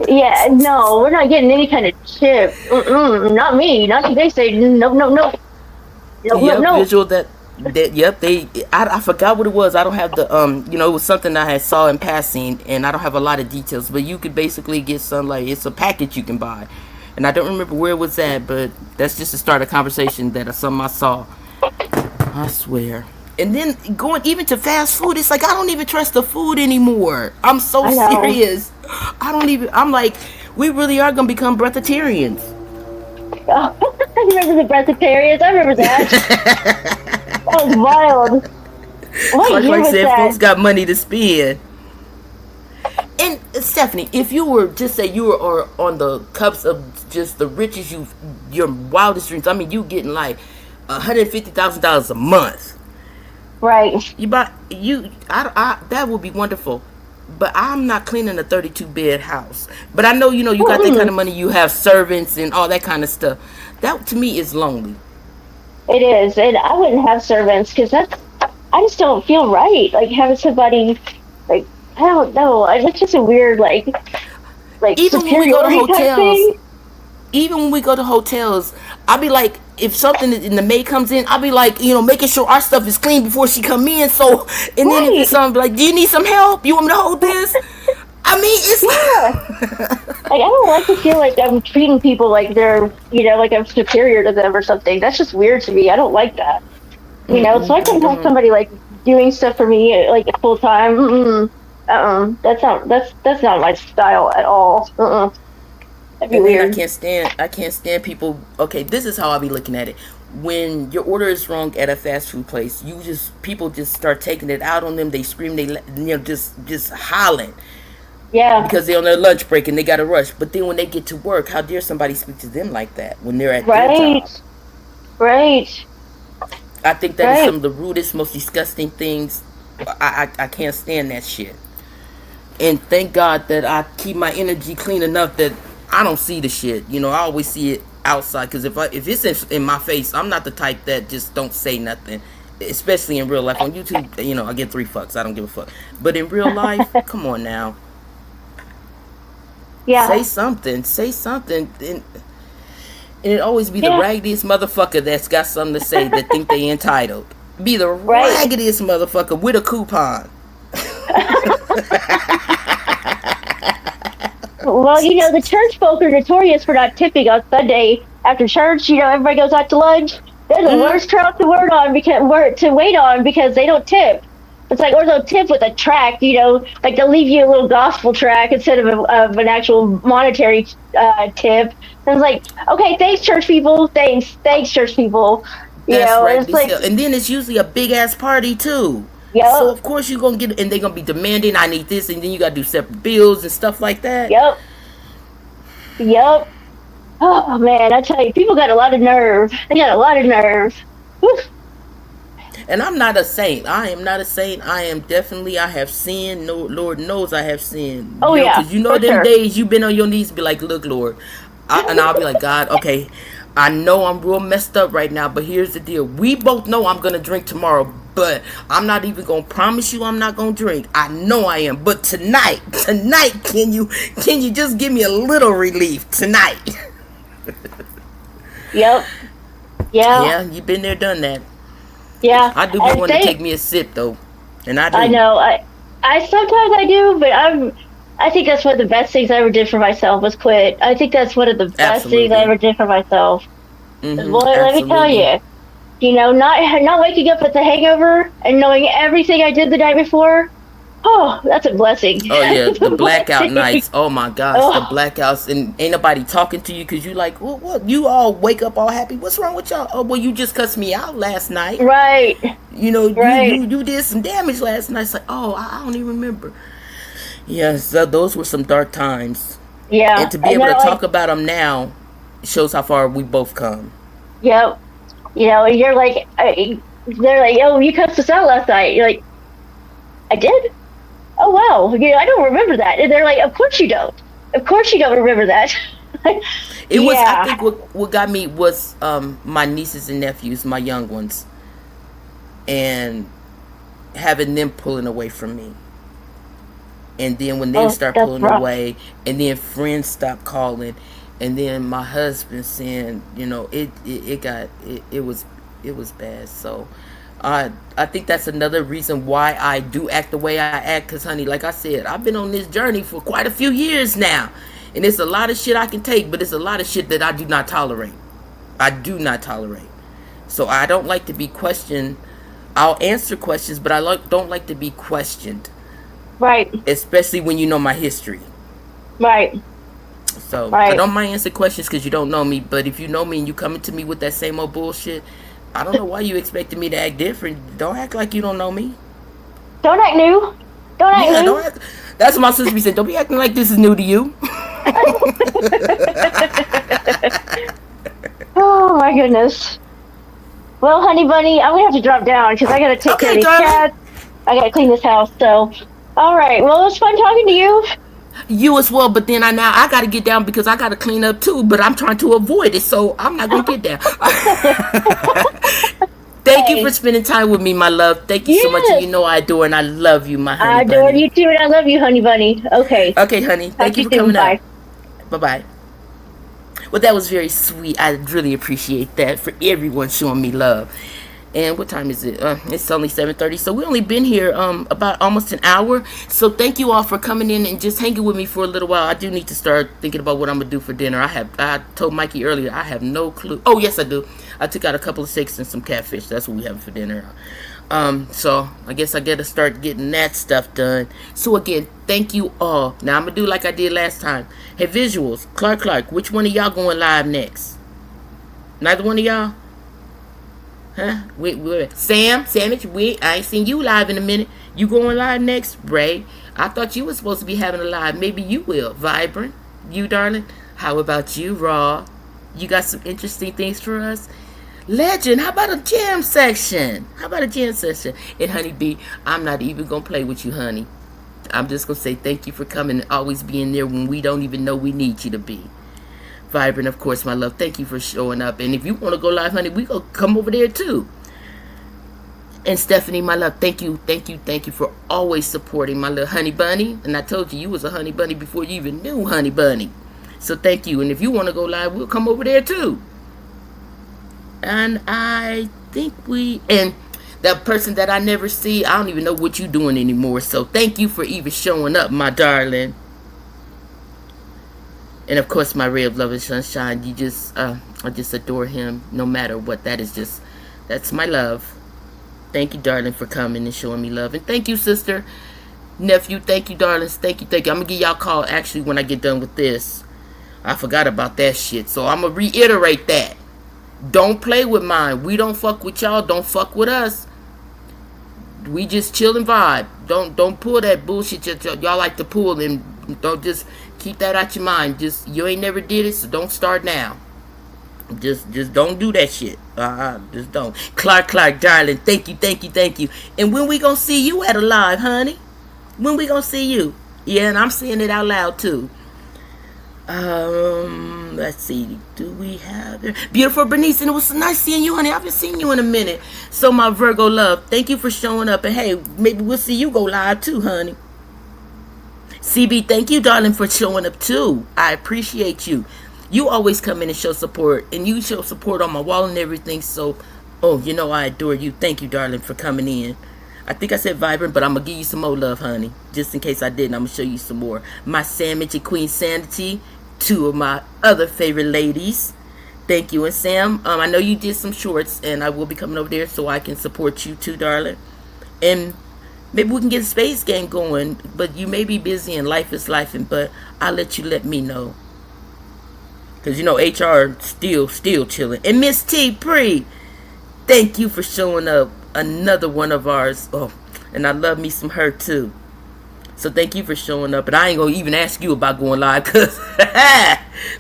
Yeah, no, we're not getting any kind of chip. Not me. Not today. Say no, no, no, no, no, yep, no. visual yep, I forgot what it was. I don't have the it was something I had saw in passing, and I don't have a lot of details, but you could basically get some, like, it's a package you can buy, and I don't remember where it was at, but that's just to start a conversation that something I saw. I swear. And then going even to fast food, it's like I don't even trust the food anymore. I'm so I know. serious. I'm like, we really are gonna become breatharians. Oh, I remember the breatharians. I remember that. That was wild. What year Like was said, folks that? got money to spend. And Stephanie, if you were just say you were on the cups of just the richest, your wildest dreams, I mean, you getting like $150,000 a month. Right. That would be wonderful. But I'm not cleaning a 32-bed house. But I know, you got that kind Mm-mm. of money. You have servants and all that kind of stuff. That to me is lonely. It is, and I wouldn't have servants because I just don't feel right. Like having somebody, like I don't know. It's just a weird like Even when we go to superiority type hotels, thing. I'll be like, if something in the maid comes in, I'll be like, making sure our stuff is clean before she come in. So, and then if it's Right. something like, do you need some help? You want me to hold this? I mean, Yeah. it's Like I don't like to feel like I'm treating people like they're, like I'm superior to them or something. That's just weird to me. I don't like that. So I can have somebody like doing stuff for me like full time. That's not my style at all. That'd be and then I weird. can't stand people. Okay, this is how I'll be looking at it. When your order is wrong at a fast food place, people just start taking it out on them. They scream, just hollering Yeah. because they're on their lunch break and they got to rush. But then when they get to work, how dare somebody speak to them like that when they're at their job? Right. Right. I think that is some Right. of the rudest, most disgusting things. I can't stand that shit. And thank God that I keep my energy clean enough that I don't see the shit. I always see it outside, because if it's in my face, I'm not the type that just don't say nothing. Especially in real life. On YouTube, I get 3 fucks. I don't give a fuck. But in real life, come on now, say Yeah. something. Say something. And it always be the Yeah. raggediest motherfucker that's got something to say that think they entitled. Be the Right. raggediest motherfucker with a coupon. Well, the church folk are notorious for not tipping on Sunday after church. Everybody goes out to lunch. They're the worst crowd to wait on because they don't tip. It's like, or they'll tip with a track. Like they'll leave you a little gospel track instead of an actual monetary tip. And it's like, okay, thanks, church people. Thanks, church people. That's right. It's like, And then it's usually a big ass party too. So yep, of course you're gonna get, and they're gonna be demanding, I need this, and then you gotta do separate bills and stuff like that. yep, yep. Oh man, I tell you, people got a lot of nerve. They got a lot of nerve. Whew. And I'm not a saint. I am not a saint. I am definitely, I have sinned. No, Lord knows I have sinned. Oh yeah, Because for them sure. days you've been on your knees, be like, look, Lord. And I'll be like, God, okay, I know I'm real messed up right now, but here's the deal. We both know I'm going to drink tomorrow, but I'm not even going to promise you I'm not going to drink. I know I am. But tonight, can you just give me a little relief tonight? Yep. Yeah. Yeah, you've been there, done that. Yeah. I do be And wanting to take me a sip, though. And I do. I know. I sometimes I do, but I think that's one of the best things I ever did for myself was quit. I think that's one of the best things I Absolutely. ever did for myself. Mm-hmm, Boy, let me tell absolutely. you, not waking up with the hangover and knowing everything I did the night before. Oh, that's a blessing. Oh yeah, That's a the blackout blessing. nights. Oh my gosh, the Oh, blackouts, and ain't nobody talking to you because you like, what? You all wake up all happy. What's wrong with y'all? Oh well, you just cussed me out last night. right, right. You did some damage last night. It's like, oh, I don't even remember. Yes, those were some dark times, Yeah, and to be and able to they're talk like, about them now shows how far we both come. yep. And you're like, they're like, oh, you cussed us out last night. You're like, I did. Oh wow, I don't remember that. And they're like, of course you don't. Of course you don't remember that. It was, I Yeah. think what got me was my nieces and nephews, my young ones, and having them pulling away from me. And then when they Oh, start that's pulling rough. away, and then friends stop calling, and then my husband saying, it was bad. So I think that's another reason why I do act the way I act. Cause honey, like I said, I've been on this journey for quite a few years now, and it's a lot of shit I can take, but it's a lot of shit that I do not tolerate. I do not tolerate. So I don't like to be questioned. I'll answer questions, but don't like to be questioned, Right. especially when you know my history. Right. So I Right. don't mind answering questions because you don't know me. But if you know me and you coming to me with that same old bullshit, I don't know why you expected me to act different. Don't act like you don't know me. Don't act new. Don't act Yeah, new. don't act. That's what my sister be saying. Don't be acting like this is new to you. Oh my goodness. Well, honey bunny, I'm gonna have to drop down because I gotta take care of Okay, these darling. cats. I gotta clean this house. So, all right. Well, it was fun talking to you. You as well, but then I got to get down because I got to clean up too. But I'm trying to avoid it, so I'm not gonna get down. Thank you for Hey, spending time with me, my love. Thank you so much. And yes, you know I adore and I love you, my honey I adore bunny. you too, and I love you, honey bunny. Okay. Okay, honey. Talk Thank to you you for soon. coming up. Bye. Bye bye. Well, that was very sweet. I really appreciate that for everyone showing me love. And what time is it? It's only 7:30, so we only been here about almost an hour. So thank you all for coming in and just hanging with me for a little while. I do need to start thinking about what I'm gonna do for dinner. I told Mikey earlier I have no clue. Oh yes, I do. I took out a couple of steaks and some catfish. That's what we have for dinner. So I guess I gotta start getting that stuff done. So again, thank you all. Now I'm gonna do like I did last time. Hey, visuals, Clark, which one of y'all going live next? Neither one of y'all? Huh? Sandwich, I ain't seen you live in a minute. You going live next, Ray? I thought you was supposed to be having a live. Maybe you will. Vibrant, you darling. How about you, Raw? You got some interesting things for us? Legend, how about a jam section? How about a jam session? And Honey B, I'm not even gonna play with you, honey. I'm just gonna say thank you for coming and always being there when we don't even know we need you to be. Vibrant, of course, my love. Thank you for showing up. And if you want to go live, honey, we go come over there too. And Stephanie, my love, thank you for always supporting my little honey bunny. And I told you you was a honey bunny before you even knew honey bunny. So thank you. And if you want to go live, we'll come over there too. And I think and that person that I never see, I don't even know what you doing anymore. So thank you for even showing up, my darling. And of course, my ray of love and sunshine. I just adore him no matter what. That's my love. Thank you, darling, for coming and showing me love. And thank you, sister, nephew. Thank you, darlings. Thank you. I'm going to give y'all a call actually when I get done with this. I forgot about that shit. So I'm going to reiterate that. Don't play with mine. We don't fuck with y'all. Don't fuck with us. We just chill and vibe. Don't pull that bullshit y'all like to pull, and don't just keep that out your mind. Just you ain't never did it, so don't start now. Just don't do that shit. Just don't. Clark, darling, thank you. And when we gonna see you at a live, honey? When we gonna see you? Yeah, and I'm saying it out loud too. Let's see. Do we have it? Beautiful Bernice, and it was so nice seeing you, honey. I haven't seen you in a minute. So my Virgo love, thank you for showing up. And hey, maybe we'll see you go live too, honey. CB, thank you, darling, for showing up too. I appreciate you. You always come in and show support, and you show support on my wall and everything. So, you know I adore you. Thank you, darling, for coming in. I think I said Vibrant, but I'm going to give you some more love, honey. Just in case I didn't, I'm going to show you some more. My Sandwich and Queen Sanity, two of my other favorite ladies. Thank you. And Sam, I know you did some shorts, and I will be coming over there so I can support you too, darling. And maybe we can get a space game going, but you may be busy and life is life, but I'll let me know. Because, you know, HR still chilling. And Miss T. Pre, thank you for showing up. Another one of ours. Oh, and I love me some her, too. So thank you for showing up. And I ain't going to even ask you about going live because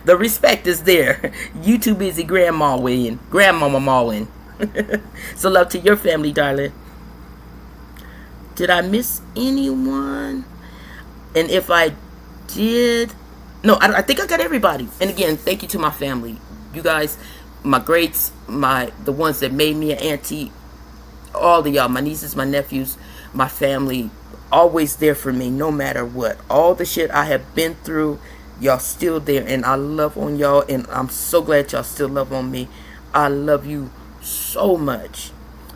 the respect is there. You too busy grandmama mawing. So love to your family, darling. Did I miss anyone? And if I did, No, I think I got everybody. And again, thank you to my family. You guys, my greats, the ones that made me an auntie, all of y'all, my nieces, my nephews, my family, always there for me no matter what. All the shit I have been through, y'all still there, and I love on y'all, and I'm so glad y'all still love on me. I love you so much.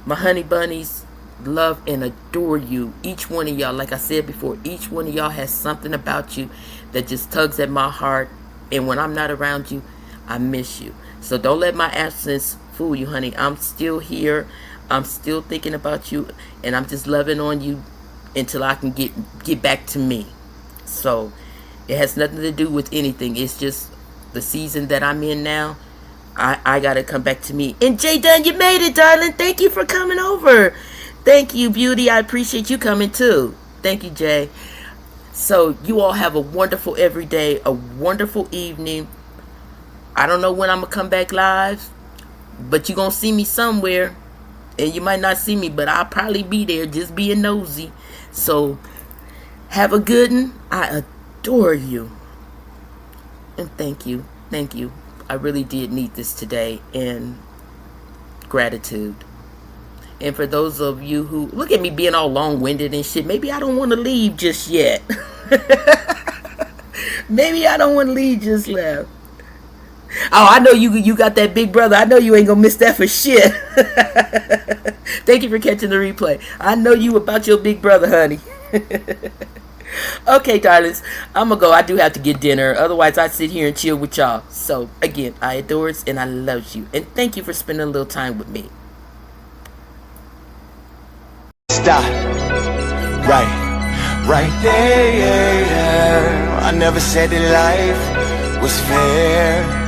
My honey bunnies, love and adore you. Each one of y'all, like I said before, each one of y'all has something about you that just tugs at my heart, and when I'm not around you, I miss you. So don't let my absence fool you, honey. I'm still here. I'm still thinking about you, and I'm just loving on you until I can get back to me. So it has nothing to do with anything. It's just the season that I'm in now. I gotta come back to me. And Jay Dunn, you made it, darling. Thank you for coming over. Thank you, beauty. I appreciate you coming too. Thank you, Jay. So you all have a wonderful everyday, a wonderful evening. I don't know when I'm gonna come back live, but you're gonna see me somewhere. And you might not see me, but I'll probably be there just being nosy. So have a good one. I adore you. And thank you. Thank you. I really did need this today. And gratitude. And for those of you who look at me being all long-winded and shit, maybe I don't want to leave just yet. Maybe I don't want to leave just yet. Oh, I know you got that big brother. I know you ain't gonna miss that for shit. Thank you for catching the replay. I know you about your big brother, honey. Okay, darlings, I'm gonna go. I do have to get dinner. Otherwise, I'd sit here and chill with y'all. So, again, I adore it and I love you. And thank you for spending a little time with me. Stop. Right there. I never said that life was fair.